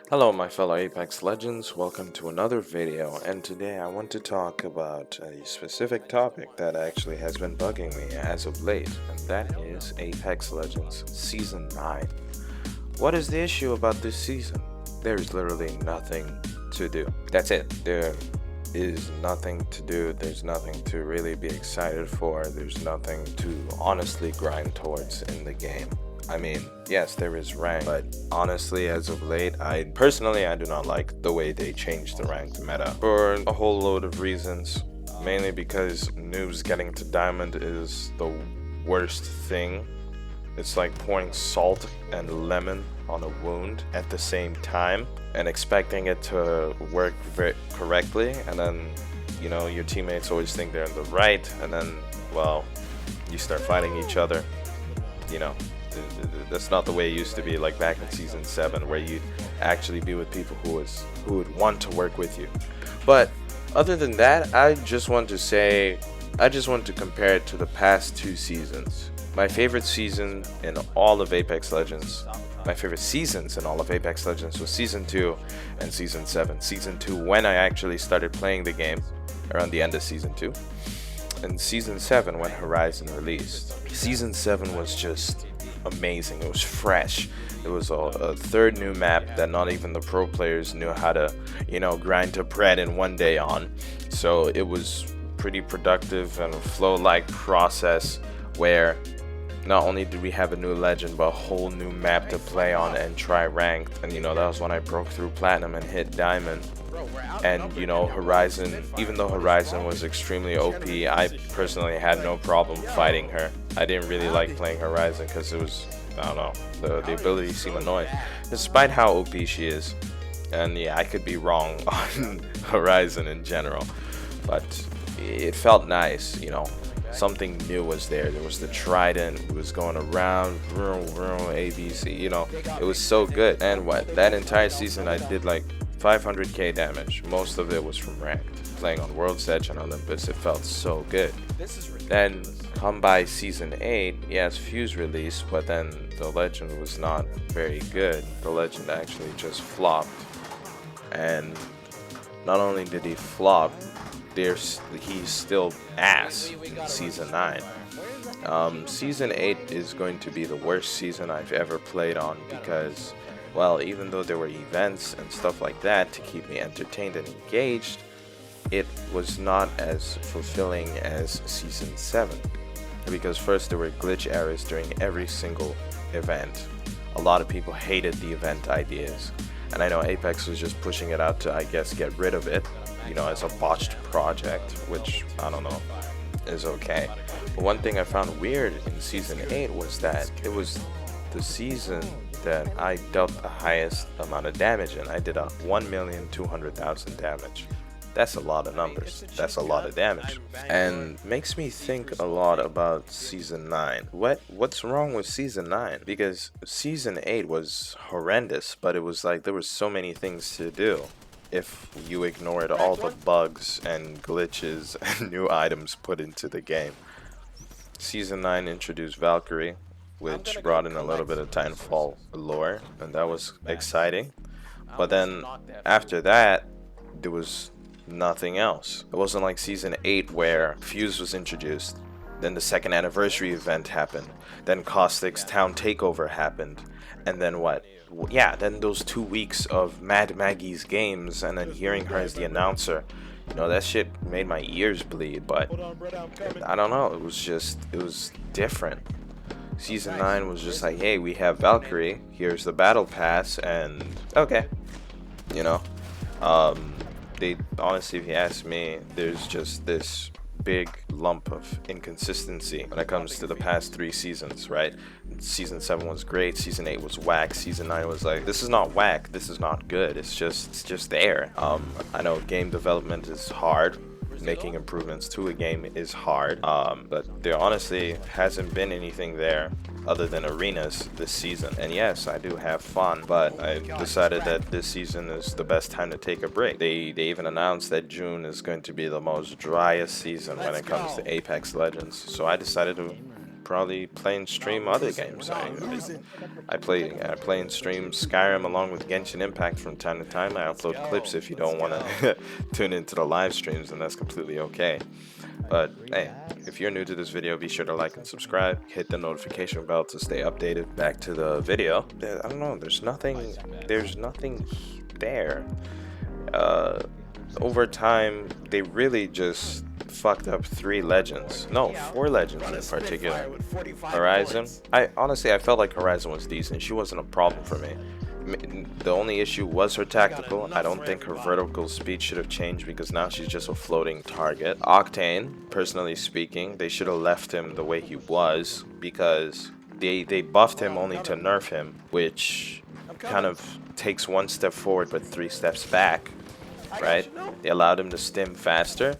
Hello my fellow Apex Legends, welcome to another video, and today I want to talk about a specific topic that actually has been bugging me as of late, and that is Apex Legends Season 9. What is the issue about this season? There's literally nothing to do. That's it. There is nothing to do, there's nothing to really be excited for, there's nothing to honestly grind towards in the game. I mean, yes, there is rank, but honestly, as of late, I do not like the way they changed the ranked meta for a whole load of reasons. Mainly because noobs getting to diamond is the worst thing. It's like pouring salt and lemon on a wound at the same time and expecting it to work very correctly, and then your teammates always think they're in the right, and then well, you start fighting each other. you know that's not the way it used to be, like back in season 7, where you'd actually be with people who would want to work with you. But other than that, I just want to compare it to the past 2 seasons. My favorite season in all of Apex Legends, my favorite seasons in all of Apex Legends was season 2 and season 7. Season 2, when I actually started playing the game around the end of season 2, and season 7 when Horizon released. Season 7 was just amazing. It was fresh. It was a third new map that not even the pro players knew how to grind to pred in one day on. So it was pretty productive and a flow-like process where not only did we have a new legend, but a whole new map to play on and try ranked. And that was when I broke through platinum and hit diamond. And Horizon, even though Horizon was extremely OP, I personally had no problem fighting her. I didn't really like playing Horizon because it was, I don't know, the ability seemed annoying, despite how OP she is. And yeah, I could be wrong on Horizon in general, but it felt nice. Something new was there. There was the trident. It was going around, vroom, vroom, ABC. It was so good. And that entire season I did like 500k damage. Most of it was from ranked. Playing on World's Edge and Olympus, it felt so good. Then come by season 8, yes, Fuse released, but then the legend was not very good. The legend actually just flopped. And not only did he flop, he's still ass in season 9. Season 8 is going to be the worst season I've ever played on because, well, even though there were events and stuff like that to keep me entertained and engaged, it was not as fulfilling as season 7. Because first, there were glitch errors during every single event. A lot of people hated the event ideas, and I know Apex was just pushing it out to, I guess, get rid of it, as a botched project, which, I don't know, is okay. But one thing I found weird in season 8 was that it was the season that I dealt the highest amount of damage in. I did a 1,200,000 damage. That's a lot of numbers. That's a lot of damage. And makes me think a lot about season 9. What's wrong with season 9? Because season 8 was horrendous, but it was like there were so many things to do if you ignored all the bugs and glitches and new items put into the game. Season 9 introduced Valkyrie, which brought in a little bit of Titanfall lore, and that was exciting. But then after that, there was nothing else. It wasn't like season 8 where Fuse was introduced, then the 2nd anniversary event happened, then Caustic's town takeover happened, and then what? Yeah, then those 2 weeks of Mad Maggie's games, and then hearing her as the announcer. That shit made my ears bleed, but I don't know, it was different. Season 9 was just like, hey, we have Valkyrie, here's the battle pass, and okay. They honestly, if you ask me, there's just this big lump of inconsistency when it comes to the past 3 seasons, right? Season 7 was great, season 8 was whack, season 9 was like, this is not whack, this is not good, it's just there. I know game development is hard, making improvements to a game is hard, but there honestly hasn't been anything there other than arenas this season. And yes, I do have fun, but I decided that this season is the best time to take a break. They even announced that June is going to be the most driest season when it comes to Apex Legends, so I decided to probably play and stream other games. I play and stream Skyrim along with Genshin Impact from time to time. I upload clips if you don't want to tune into the live streams, and that's completely okay. But hey, if you're new to this video, be sure to like and subscribe. Hit the notification bell to stay updated. Back to the video. I don't know. There's nothing there. Over time, they really just fucked up 3 legends. No, 4 legends in particular. Horizon. I felt like Horizon was decent. She wasn't a problem for me. The only issue was her tactical. I don't think her vertical speed should have changed because now she's just a floating target. Octane, personally speaking, they should have left him the way he was because they buffed him only to nerf him, which kind of takes 1 step forward but 3 steps back, right? They allowed him to stim faster,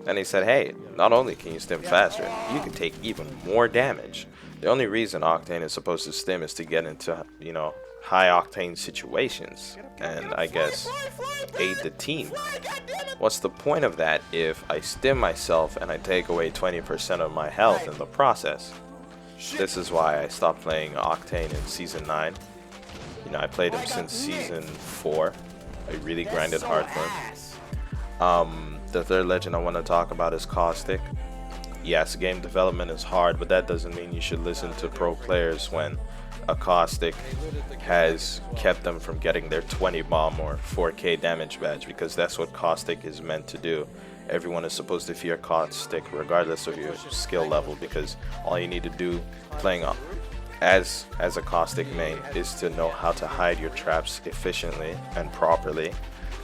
and they said, hey, not only can you stim faster, you can take even more damage. The only reason Octane is supposed to stim is to get into, you know, high octane situations and I guess aid the team. What's the point of that if I stim myself and I take away 20% of my health in the process? This is why I stopped playing Octane in Season 9. You know, I played him since Season 4. I really grinded hard for him. The third legend I want to talk about is Caustic. Yes, game development is hard, but that doesn't mean you should listen to pro players when a Caustic has kept them from getting their 20 bomb or 4k damage badge, because that's what Caustic is meant to do. Everyone is supposed to fear Caustic regardless of your skill level, because all you need to do playing as a Caustic main is to know how to hide your traps efficiently and properly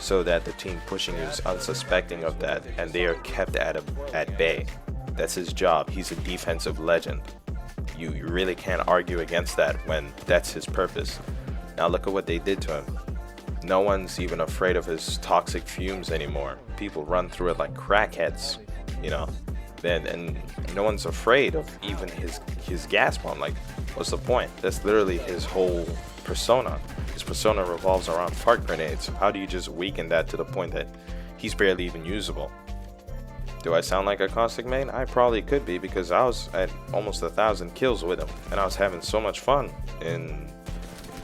so that the team pushing you is unsuspecting of that and they are kept at bay. That's his job. He's a defensive legend. You really can't argue against that when that's his purpose. Now look at what they did to him. No one's even afraid of his toxic fumes anymore. People run through it like crackheads, you know. And no one's afraid of even his gas bomb. Like, what's the point? That's literally his whole persona. His persona revolves around fart grenades. How do you just weaken that to the point that he's barely even usable? Do I sound like a Caustic main? I probably could be, because I was at almost 1,000 kills with him, and I was having so much fun in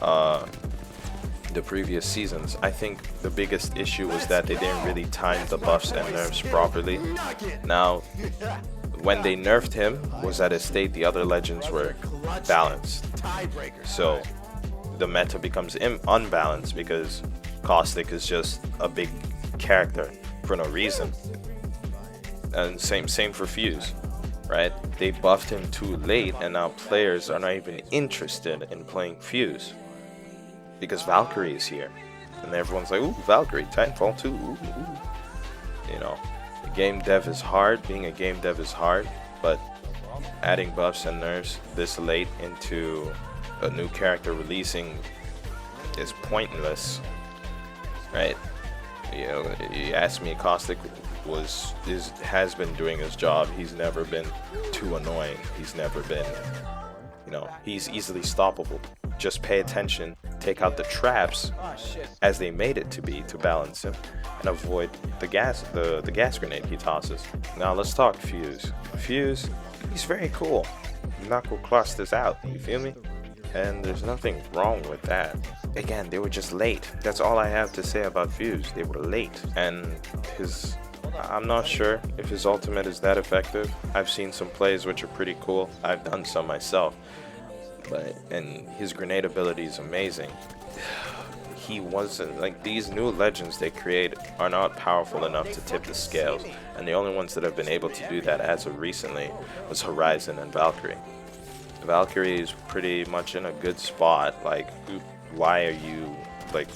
the previous seasons. I think the biggest issue was that they didn't really time the buffs and nerfs properly. Now, when they nerfed him was at a state the other legends were balanced. So the meta becomes unbalanced because Caustic is just a big character for no reason. And same for Fuse, right? They buffed him too late, and now players are not even interested in playing Fuse because Valkyrie is here, and everyone's like, ooh, Valkyrie, Titanfall 2, ooh. You know, the game dev is hard. Being a game dev is hard, but adding buffs and nerfs this late into a new character releasing is pointless, right? You know, you ask me, Caustic has been doing his job. He's never been too annoying. He's never been, you know, he's easily stoppable. Just pay attention, take out the traps as they made it to be to balance him, and avoid the gas grenade he tosses. Now let's talk Fuse. Fuse, he's very cool. Knuckle clusters out, you feel me? And there's nothing wrong with that. Again, they were just late. That's all I have to say about Fuse. They were late, and I'm not sure if his ultimate is that effective. I've seen some plays which are pretty cool. I've done some myself. And his grenade ability is amazing. He wasn't, like, these new legends they create are not powerful enough to tip the scales. And the only ones that have been able to do that as of recently was Horizon and Valkyrie. Valkyrie is pretty much in a good spot. Like, why are you, like,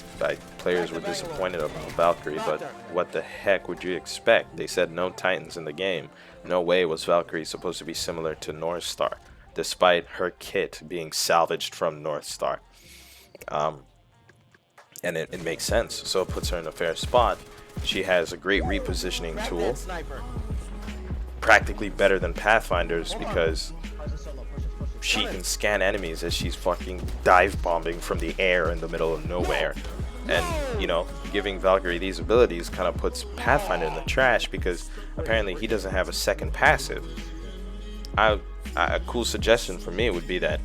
players were disappointed about Valkyrie, but what the heck would you expect? They said no Titans in the game. No way was Valkyrie supposed to be similar to North Star, despite her kit being salvaged from North Star. And it makes sense, so it puts her in a fair spot. She has a great repositioning tool, practically better than Pathfinder's, because she can scan enemies as she's fucking dive bombing from the air in the middle of nowhere. And, you know, giving Valkyrie these abilities kind of puts Pathfinder in the trash, because apparently he doesn't have a second passive. a cool suggestion for me would be that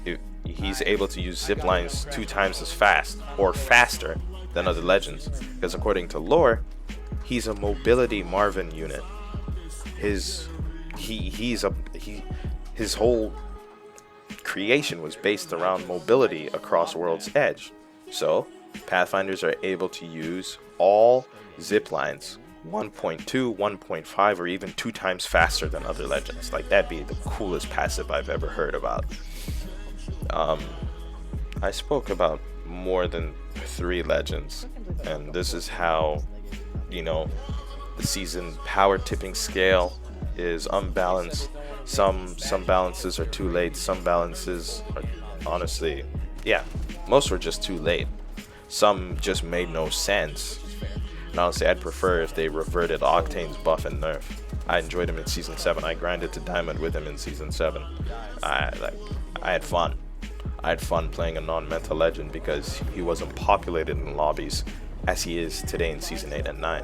he's able to use zip lines 2 times as fast or faster than other legends, because according to lore, he's a mobility Marvin unit. His whole creation was based around mobility across World's Edge. So Pathfinders are able to use all zip lines 1.2, 1.5, or even 2 times faster than other legends. Like, that'd be the coolest passive I've ever heard about. I spoke about more than 3 legends, and this is how, you know, the season power tipping scale is unbalanced. Some balances are too late, some balances are, honestly, yeah, most were just too late. Some just made no sense. And honestly, I'd prefer if they reverted Octane's buff and nerf. I enjoyed him in Season 7. I grinded to Diamond with him in Season 7. I had fun. I had fun playing a non-meta legend because he wasn't populated in lobbies as he is today in Season 8 and 9.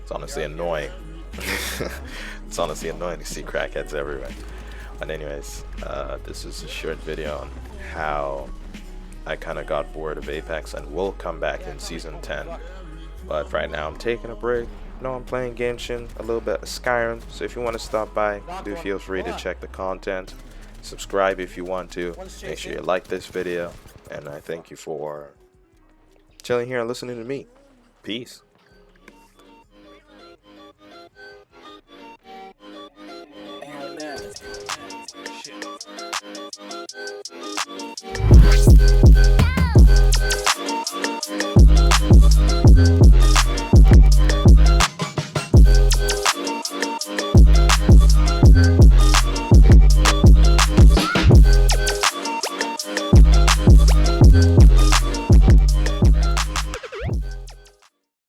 It's honestly annoying. It's honestly annoying to see crackheads everywhere. But anyways, this is a short video on how I kind of got bored of Apex, and will come back in Season 10. But right now I'm taking a break. No, I'm playing Genshin, a little bit of Skyrim, so if you want to stop by, do feel free to check the content. Subscribe if you want to. Make sure you like this video, and I thank you for chilling here and listening to me. Peace.